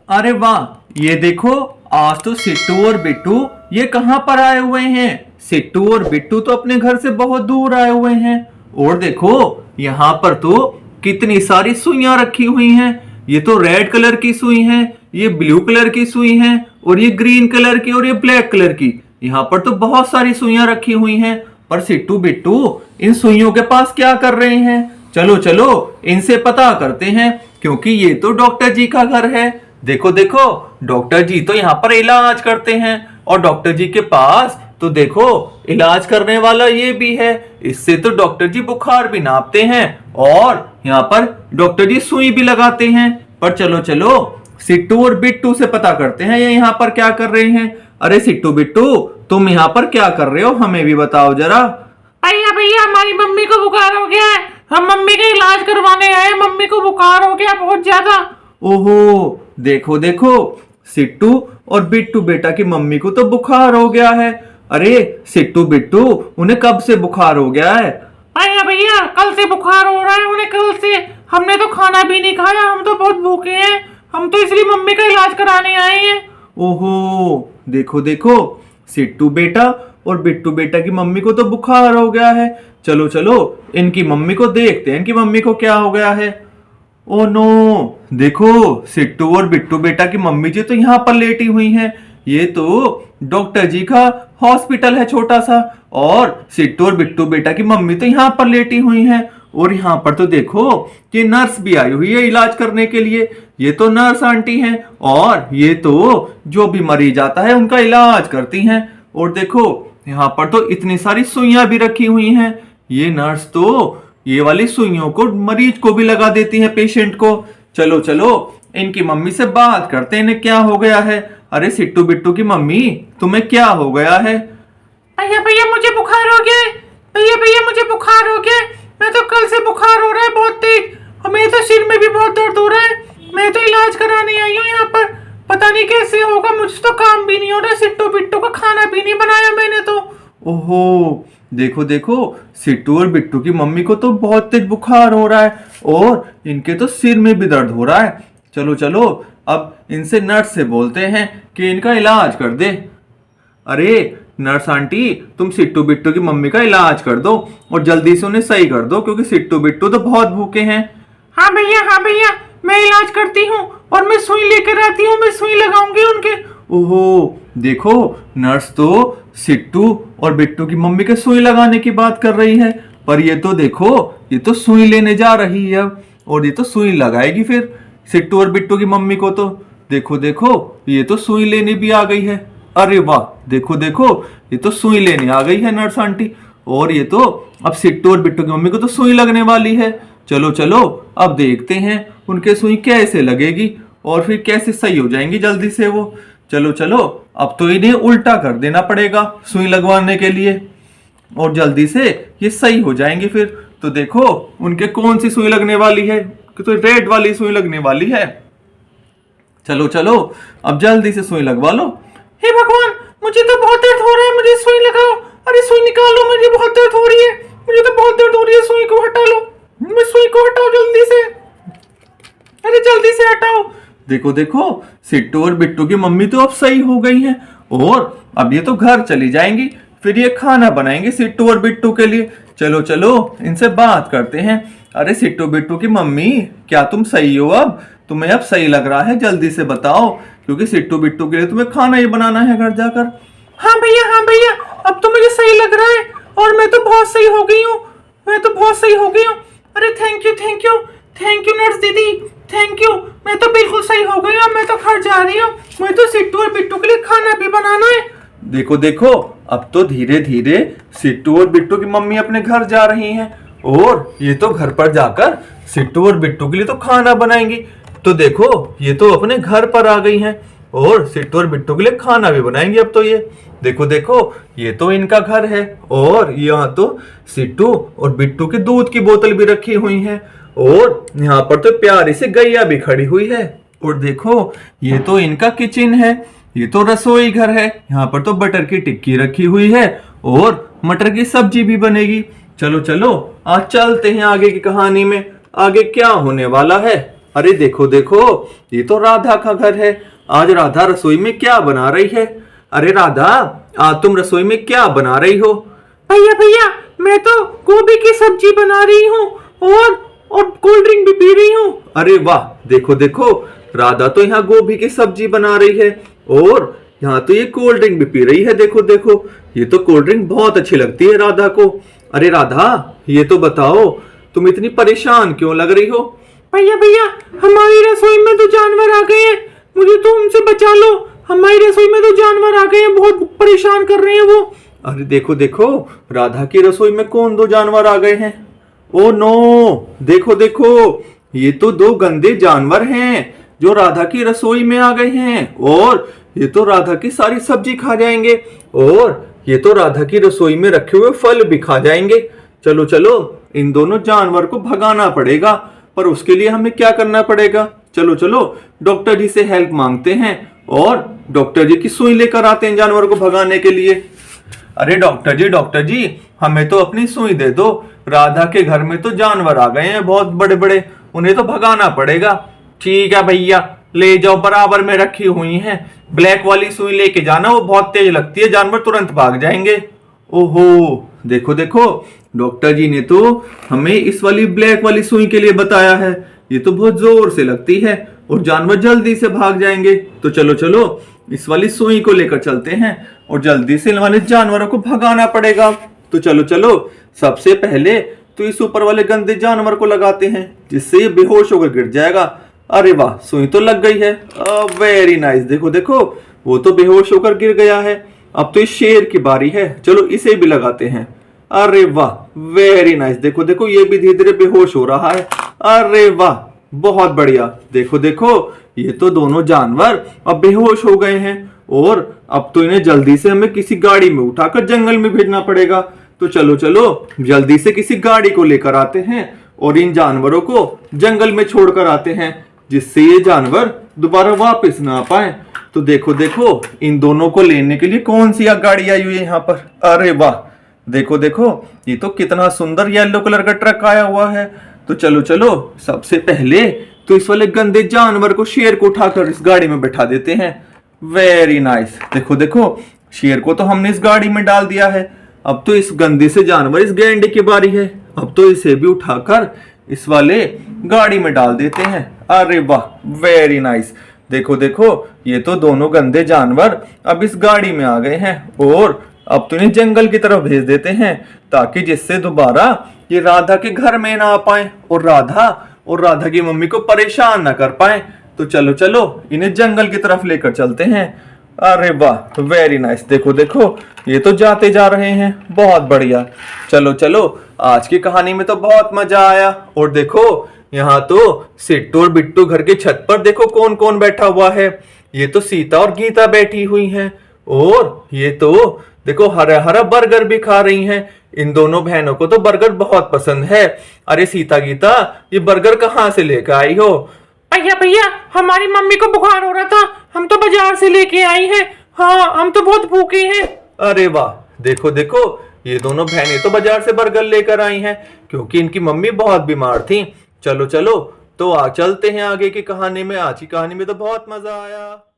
अरे वाह, ये देखो, आज तो सिट्टू और बिट्टू ये कहाँ पर आए हुए हैं। सिट्टू और बिट्टू तो अपने घर से बहुत दूर आए हुए हैं। और देखो, यहाँ पर तो कितनी सारी सुइयां रखी हुई हैं। ये तो रेड कलर की सुई है, ये ब्लू कलर की सुई है, और ये ग्रीन कलर की, और ये ब्लैक कलर की। यहाँ पर तो बहुत सारी सुइयां रखी हुई हैं। पर सिट्टू बिट्टू इन सुइयों के पास क्या कर रहे हैं? चलो चलो इनसे पता करते हैं, क्योंकि ये तो डॉक्टर जी का घर है। देखो देखो, डॉक्टर जी तो यहाँ पर इलाज करते हैं, और डॉक्टर जी के पास तो देखो इलाज करने वाला ये भी है। इससे तो डॉक्टर जी बुखार भी नापते हैं, और यहाँ पर डॉक्टर जी सुई भी लगाते हैं। पर चलो चलो सिट्टू और बिट्टू से पता करते हैं ये यहाँ पर क्या कर रहे हैं। अरे सिट्टू बिट्टू, तुम यहाँ पर क्या कर रहे हो, हमें भी बताओ जरा। भैया भैया, हमारी मम्मी को बुखार हो गया है। हम मम्मी का इलाज करवाने आए। मम्मी को बुखार हो गया बहुत ज्यादा। ओहो, देखो देखो, सिट्टू और बिट्टू बेटा की मम्मी को तो बुखार हो गया है। अरे सिट्टू बिट्टू, उन्हें कब से बुखार हो गया है? भैया भैया, कल से बुखार हो रहा है उन्हें, कल से। हमने तो खाना भी नहीं खाया, हम तो बहुत भूखे हैं। हम तो इसलिए मम्मी का इलाज कराने आए हैं। ओहो, देखो देखो, सिट्टू बेटा और बिट्टू बेटा की मम्मी को तो बुखार हो गया है। चलो चलो इनकी मम्मी को देखते हैं, इनकी मम्मी को क्या हो गया है। ओ नो, देखो, सिट्टू और बिट्टू बेटा की मम्मी जी तो यहाँ पर लेटी हुई हैं। ये तो डॉक्टर जी का हॉस्पिटल है छोटा सा, और सिट्टू और बिट्टू बेटा की मम्मी तो यहाँ पर लेटी हुई हैं। और यहाँ पर तो देखो कि नर्स भी आई हुई है इलाज करने के लिए। ये तो नर्स आंटी हैं, और ये तो जो भी मरीज आता है उनका इलाज करती हैं। और देखो यहाँ पर तो इतनी सारी सुइयां भी रखी हुई हैं। ये नर्स तो ये वाली सुइयों को मरीज को भी लगा देती है, पेशेंट को। चलो चलो इनकी मम्मी से बात करते हैं, इन्हें क्या हो गया है। अरे सिट्टू बिट्टू की मम्मी, तुम्हें क्या हो गया है? भैया भैया, मुझे बुखार हो गया है। भैया भैया, मुझे बुखार हो गया है। मैं तो कल से बुखार हो रहा है बहुत तेज। हमें तो सिर में भी बहुत दर्द हो रहा है। मैं तो इलाज कराने आई हूँ यहाँ पर। पता नहीं कैसे होगा, मुझसे तो काम भी नहीं हो रहा। सिट्टू बिट्टू का खाना भी नहीं बनाया मैंने तो। ओहो, देखो देखो, सिट्टू और बिट्टू की मम्मी को तो बहुत तेज बुखार हो रहा है, और इनके तो सिर में भी दर्द हो रहा है। चलो चलो अब इनसे नर्स से बोलते हैं कि इनका इलाज कर दे। अरे नर्स आंटी, तुम सिट्टू बिट्टू की मम्मी का इलाज कर दो, और जल्दी से उन्हें सही कर दो, क्योंकि सिट्टू बिट्टू तो बहुत भूखे हैं। हाँ भैया, मैं इलाज करती हूँ, और मैं सुई लेकर आती हूँ। मैं सुई लगाऊंगी उनके। ओहो, देखो, नर्स तो सिट्टू और बिट्टू की मम्मी के सुई लगाने की बात कर रही है, पर ये तो देखो, ये तो सुई लेने जा रही है अब, और ये तो सुई लगाएगी फिर सिट्टू और बिट्टू की मम्मी को। तो देखो देखो, ये तो सुई लेने भी आ गई है। अरे वाह, देखो देखो, ये तो सुई लेने आ गई है नर्स आंटी, और ये तो अब सिट्टू और बिट्टू की मम्मी को तो सुई लगने वाली है। चलो चलो अब देखते हैं उनके सुई कैसे लगेगी, और फिर कैसे सही हो जाएंगी जल्दी से वो। चलो चलो अब तो इन्हें उल्टा कर देना पड़ेगा सुई लगवाने के लिए, और जल्दी से ये सही हो जाएंगे फिर। तो देखो उनके कौन सी सुई लगने वाली है, कि तो रेड वाली सुई लगने वाली है। चलो चलो अब जल्दी से सुई लगवा लो। हे भगवान, मुझे तो बहुत दर्द हो रहा है। मुझे सुई लगाओ। अरे सुई निकालो, मुझे बहुत दर्द हो रही है। मुझे तो बहुत दर्द हो रही है। सुई को हटा लो। मैं सुई को हटाओ जल्दी से। अरे जल्दी से हटाओ। देखो देखो, सिट्टू और बिट्टू की मम्मी तो अब सही हो गई हैं, और अब ये तो घर चली जाएंगी, फिर ये खाना बनाएंगे सिट्टू और बिट्टू के लिए। चलो चलो इनसे बात करते हैं। अरे सिट्टू बिट्टू की मम्मी, क्या तुम सही हो? अब तुम्हें अब सही लग रहा है? जल्दी से बताओ, क्योंकि सिट्टू बिट्टू के लिए तुम्हें खाना ही बनाना है घर जाकर। हाँ भैया, अब तो मुझे सही लग रहा है, और मैं तो बहुत सही हो गई हूँ। मैं तो बहुत सही हो गई हूँ। अरे थैंक यू नर्स दीदी, थैंक यू। मैं तो बिल्कुल सही हो गई हूँ। मैं तो घर जा रही हूँ। मैं तो सिट्टू और बिट्टू के लिए खाना भी बनाना है। देखो देखो, अब तो धीरे धीरे सिट्टू और बिट्टू की मम्मी अपने घर जा रही हैं, और ये तो घर पर जाकर सिट्टू और बिट्टू के लिए तो खाना बनाएंगी। तो देखो ये तो अपने घर पर आ गई हैं, और सिट्टू और बिट्टू के लिए खाना भी बनाएंगी अब तो ये। देखो देखो, ये तो इनका घर है, और यहाँ तो सिट्टू और बिट्टू की दूध की बोतल भी रखी हुई है, और यहाँ पर तो प्यारी सी गैया भी खड़ी हुई है। और देखो ये तो इनका किचन है, ये तो रसोई घर है। यहाँ पर तो बटर की टिक्की रखी हुई है, और मटर की सब्जी भी बनेगी। चलो चलो आज चलते हैं आगे की कहानी में, आगे क्या होने वाला है। अरे देखो देखो, ये तो राधा का घर है। आज राधा रसोई में क्या बना रही है? अरे राधा, आज तुम रसोई में क्या बना रही हो? भैया भैया, मैं तो गोभी की सब्जी बना रही हूँ और कोल्ड ड्रिंक भी पी रही हूँ। अरे वाह, देखो देखो, राधा तो यहाँ गोभी की सब्जी बना रही है और यहाँ तो ये कोल्ड ड्रिंक भी पी रही है। देखो देखो, ये तो कोल्ड ड्रिंक बहुत अच्छी लगती है राधा को। अरे राधा, ये तो बताओ, तुम इतनी परेशान क्यों लग रही हो? भैया भैया, हमारी रसोई में तो जानवर आ गए हैं, मुझे तो उनसे बचा लो। हमारी रसोई में तो जानवर आ गए हैं, बहुत परेशान कर रहे हैं वो। अरे देखो देखो, राधा की रसोई में कौन दो जानवर आ गए हैं? ओ नो, देखो देखो, ये तो दो गंदे जानवर हैं जो राधा की रसोई में आ गए हैं और ये तो राधा की सारी सब्जी खा जाएंगे और ये तो राधा की रसोई में रखे हुए फल भी खा जाएंगे। चलो चलो, इन दोनों जानवर को भगाना पड़ेगा, पर उसके लिए हमें क्या करना पड़ेगा? चलो चलो, डॉक्टर जी से हेल्प मांगते हैं और डॉक्टर जी की सुई लेकर आते हैं जानवर को भगाने के लिए। अरे डॉक्टर जी, हमें तो अपनी सुई दे दो। राधा के घर में तो जानवर आ गए हैं बहुत बड़े बड़े, उन्हें तो भगाना पड़ेगा। ठीक है भैया, ले जाओ, बराबर में रखी हुई हैं। ब्लैक वाली सुई लेके जाना, वो बहुत तेज लगती है, जानवर तुरंत भाग जाएंगे। ओहो, देखो देखो, डॉक्टर जी ने तो हमें इस वाली ब्लैक वाली सुई के लिए बताया है। ये तो बहुत जोर से लगती है और जानवर जल्दी से भाग जाएंगे। तो चलो चलो, इस वाली सुई को लेकर चलते हैं और जल्दी से इन वाले जानवरों को भगाना पड़ेगा। तो चलो चलो, सबसे पहले तो इस ऊपर वाले गंदे जानवर को लगाते हैं, जिससे ये बेहोश होकर गिर जाएगा। अरे वाह, सुई तो लग गई है। वेरी नाइस, देखो देखो, वो तो बेहोश होकर गिर गया है। अब तो इस शेर की बारी है, चलो इसे भी लगाते हैं। अरे वाह, वेरी नाइस, देखो देखो, ये भी धीरे धीरे बेहोश हो रहा है। अरे वाह, बहुत बढ़िया, देखो देखो, ये तो दोनों जानवर अब बेहोश हो गए हैं और अब तो इन्हें जल्दी से हमें किसी गाड़ी में उठाकर जंगल में भेजना पड़ेगा। तो चलो चलो, जल्दी से किसी गाड़ी को लेकर आते हैं और इन जानवरों को जंगल में छोड़कर आते हैं, जिससे ये जानवर दोबारा वापस ना आ पाए। तो देखो देखो, इन दोनों को लेने के लिए कौन सी गाड़ी आई हुई है यहाँ पर? अरे वाह, देखो देखो, ये तो कितना सुंदर येलो कलर का ट्रक आया हुआ है। तो चलो चलो, सबसे पहले तो इस वाले गंदे जानवर को, शेर को उठाकर इस गाड़ी में बैठा देते हैं। वेरी नाइस, देखो देखो, शेर को तो हमने इस गाड़ी में डाल दिया है। अब तो इस गंदे से जानवर, इस गैंडे की बारी है। अब तो इसे भी उठाकर इस वाले गाड़ी में डाल देते हैं। अरे वाह, वेरी नाइस, देखो देखो, ये तो दोनों गंदे जानवर अब इस गाड़ी में आ गए हैं और अब तो इन्हें जंगल की तरफ भेज देते हैं, ताकि जिससे दोबारा ये राधा के घर में ना आ पाए और राधा की मम्मी को परेशान ना कर पाए। तो चलो चलो, इन्हें जंगल की तरफ लेकर चलते हैं। अरे वाह, वेरी नाइस, देखो देखो, ये तो जाते जा रहे हैं, बहुत बढ़िया। चलो चलो, आज की कहानी में तो बहुत मजा आया। और देखो, यहाँ तो सिट्टू और बिट्टू घर की छत पर देखो कौन कौन बैठा हुआ है। ये तो सीता और गीता बैठी हुई हैं और ये तो देखो हरा हरा बर्गर भी खा रही हैं। इन दोनों बहनों को तो बर्गर बहुत पसंद है। अरे सीता गीता, ये बर्गर कहाँ से लेकर आई हो? भैया भैया, हमारी मम्मी को बुखार हो रहा था, हम तो बाजार से लेके आई हैं। हाँ, हम तो बहुत भूखे हैं। अरे वाह, देखो देखो, ये दोनों बहनें तो बाजार से बर्गर लेकर आई हैं क्योंकि इनकी मम्मी बहुत बीमार थी। चलो चलो, तो चलते हैं आगे की कहानी में। आज की कहानी में तो बहुत मजा आया।